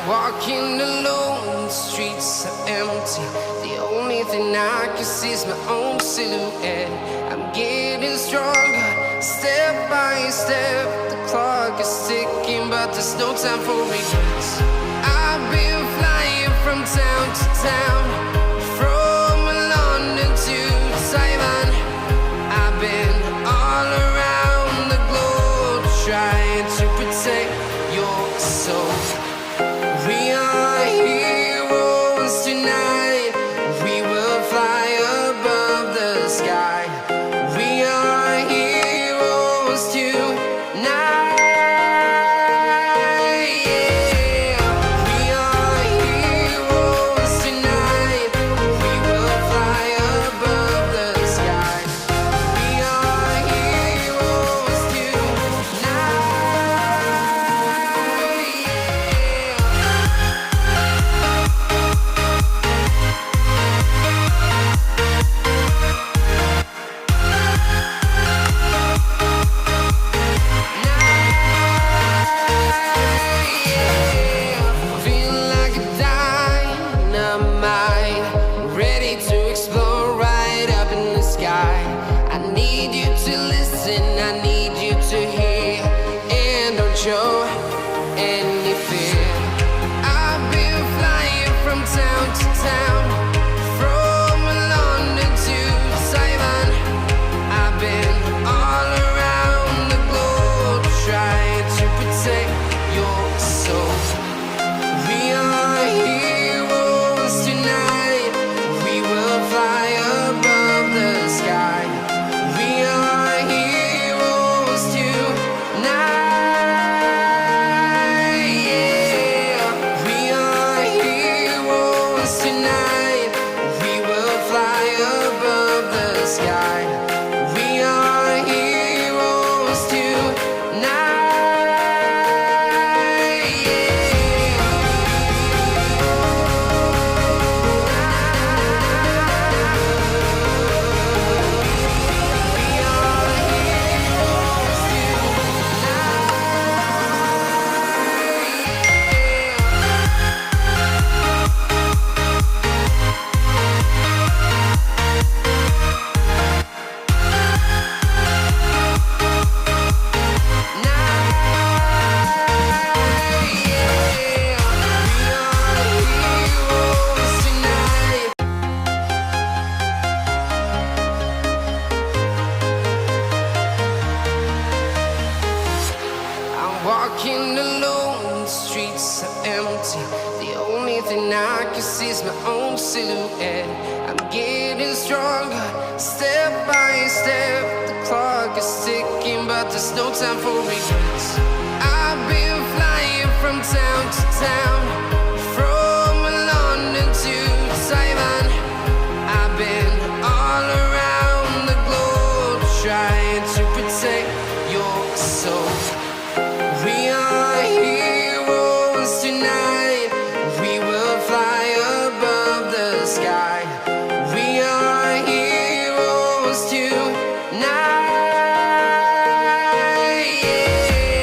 Walking alone, the streets are empty. The only thing I can see is my own silhouette. I'm getting stronger, step by step. The clock is ticking, but there's no time for regrets. I've been flying from town to town, from London to Taiwan. I've been all around the globe, trying to protect your soul. We are heroes tonight. We will fly above the sky. We are heroes tonight. Yeah. We are heroes tonight. We will fly above the sky. We are heroes tonight. Feeling like a dynamite, ready to explode right up in the sky. I need you to listen, I need you to hear, and don't show any fear. I've been flying from town to town, from London to Taiwan. I've been all around the globe, trying to protect your soul. We are heroes tonight. We will fly above the sky. We are heroes tonight. Yeah. We are heroes tonight. We will fly above the sky. We are heroes tonight. Walking alone, the streets are empty. The only thing I can see is my own silhouette. I'm getting stronger, step by step. The clock is ticking, but there's no time for regrets. I've been flying from town to town, from London to Taiwan. I've been all around the globe, trying to protect your soul. We are heroes tonight. We will fly above the sky. We are heroes tonight. Yeah.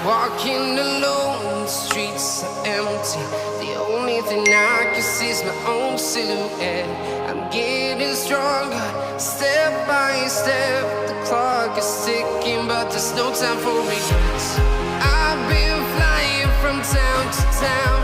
Walking alone, the streets are empty. The only thing I can see is my own silhouette. I'm getting stronger, step by step. The clock is ticking, but there's no time for regrets. I've been flying from town to town.